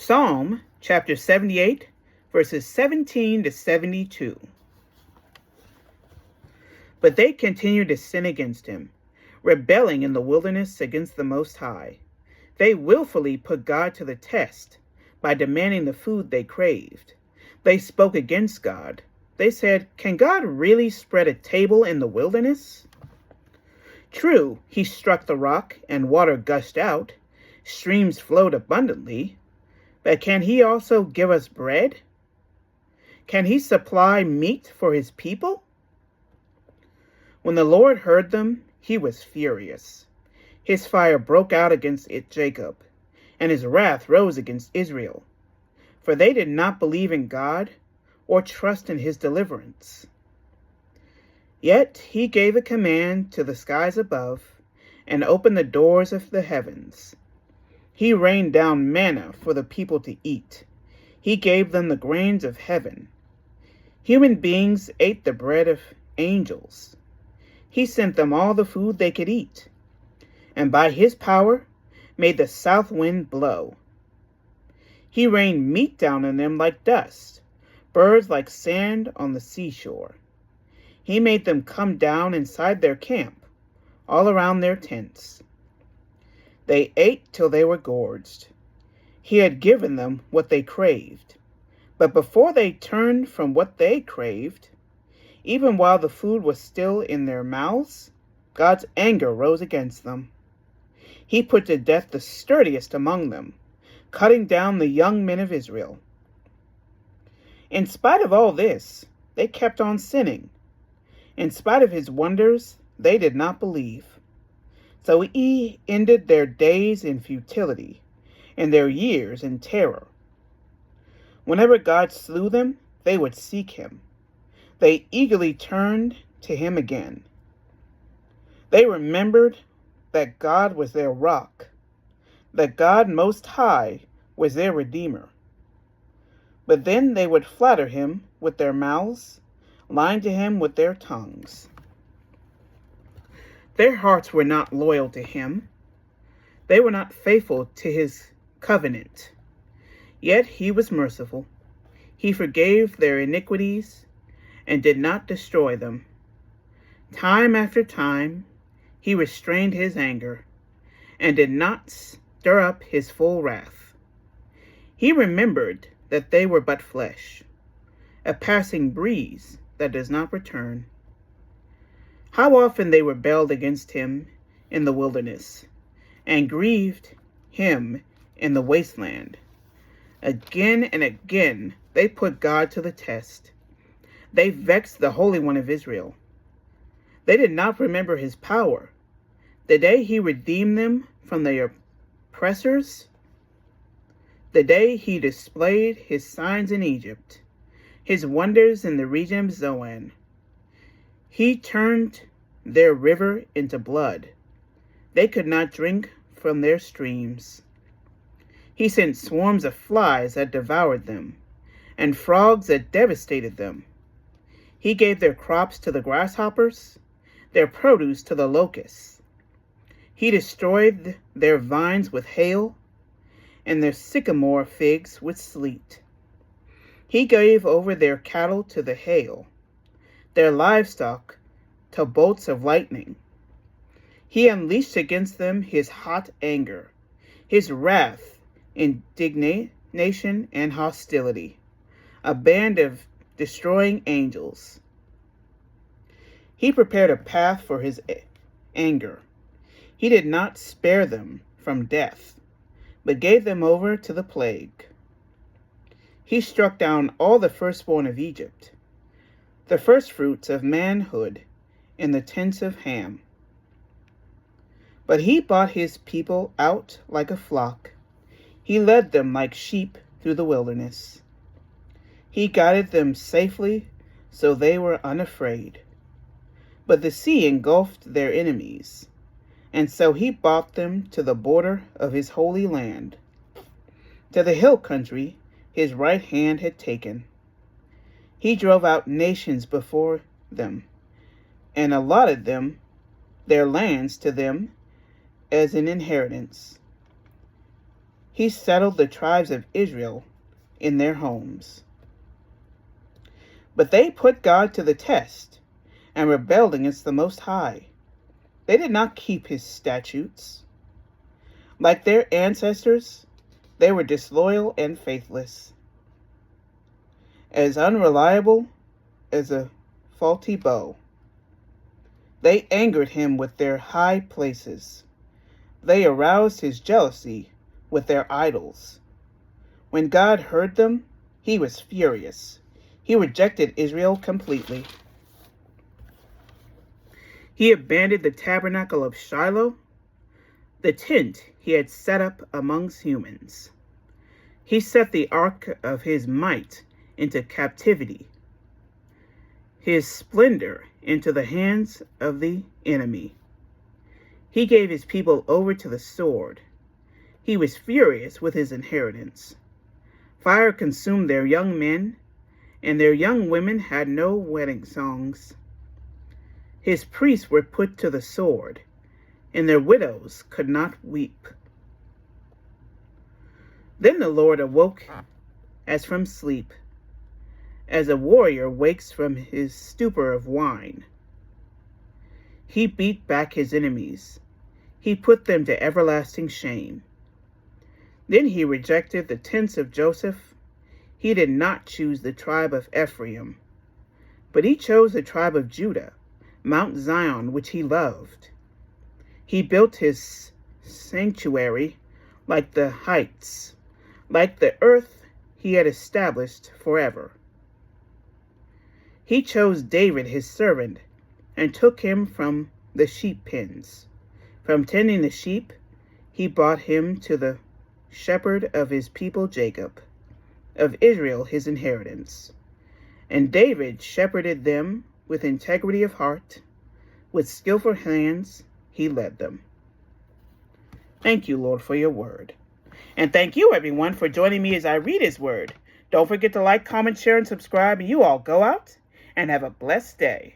Psalm chapter 78, verses 17 to 72. But they continued to sin against him, rebelling in the wilderness against the Most High. They willfully put God to the test by demanding the food they craved. They spoke against God. They said, "Can God really spread a table in the wilderness?" True, he struck the rock and water gushed out. Streams flowed abundantly. But can he also give us bread? Can he supply meat for his people? When the Lord heard them, he was furious. His fire broke out against Jacob, and his wrath rose against Israel. For they did not believe in God or trust in his deliverance. Yet he gave a command to the skies above and opened the doors of the heavens. He rained down manna for the people to eat. He gave them the grains of heaven. Human beings ate the bread of angels. He sent them all the food they could eat, and by his power made the south wind blow. He rained meat down on them like dust, birds like sand on the seashore. He made them come down inside their camp, all around their tents. They ate till they were gorged. He had given them what they craved. But before they turned from what they craved, even while the food was still in their mouths, God's anger rose against them. He put to death the sturdiest among them, cutting down the young men of Israel. In spite of all this, they kept on sinning. In spite of his wonders, they did not believe. So he ended their days in futility, and their years in terror. Whenever God slew them, they would seek him. They eagerly turned to him again. They remembered that God was their rock, that God Most High was their Redeemer. But then they would flatter him with their mouths, lying to him with their tongues. Their hearts were not loyal to him. They were not faithful to his covenant. Yet he was merciful. He forgave their iniquities and did not destroy them. Time after time, he restrained his anger and did not stir up his full wrath. He remembered that they were but flesh, a passing breeze that does not return. How often they rebelled against him in the wilderness and grieved him in the wasteland. Again and again they put God to the test. They vexed the Holy One of Israel. They did not remember his power, the day he redeemed them from their oppressors, the day he displayed his signs in Egypt, his wonders in the region of Zoan. He turned their river into blood. They could not drink from their streams. He sent swarms of flies that devoured them, and frogs that devastated them. He gave their crops to the grasshoppers, their produce to the locusts. He destroyed their vines with hail, and their sycamore figs with sleet. He gave over their cattle to the hail, their livestock to bolts of lightning. He unleashed against them his hot anger, his wrath, indignation, and hostility, a band of destroying angels. He prepared a path for his anger. He did not spare them from death, but gave them over to the plague. He struck down all the firstborn of Egypt, the firstfruits of manhood in the tents of Ham. But he brought his people out like a flock. He led them like sheep through the wilderness. He guided them safely, so they were unafraid. But the sea engulfed their enemies, and so he brought them to the border of his holy land, to the hill country his right hand had taken. He drove out nations before them, and allotted them their lands to them as an inheritance. He settled the tribes of Israel in their homes. But they put God to the test and rebelled against the Most High. They did not keep his statutes. Like their ancestors, they were disloyal and faithless, as unreliable as a faulty bow. They angered him with their high places. They aroused his jealousy with their idols. When God heard them, he was furious. He rejected Israel completely. He abandoned the tabernacle of Shiloh, the tent he had set up amongst humans. He set the ark of his might into captivity, his splendor into the hands of the enemy. He gave his people over to the sword. He was furious with his inheritance. Fire consumed their young men, and their young women had no wedding songs. His priests were put to the sword, and their widows could not weep. Then the Lord awoke as from sleep, as a warrior wakes from his stupor of wine. He beat back his enemies. He put them to everlasting shame. Then he rejected the tents of Joseph. He did not choose the tribe of Ephraim, but he chose the tribe of Judah, Mount Zion, which he loved. He built his sanctuary like the heights, like the earth he had established forever. He chose David his servant and took him from the sheep pens. From tending the sheep, he brought him to the shepherd of his people Jacob, of Israel his inheritance. And David shepherded them with integrity of heart, with skillful hands he led them. Thank you, Lord, for your word. And thank you, everyone, for joining me as I read his word. Don't forget to like, comment, share, and subscribe. And you all go out and have a blessed day.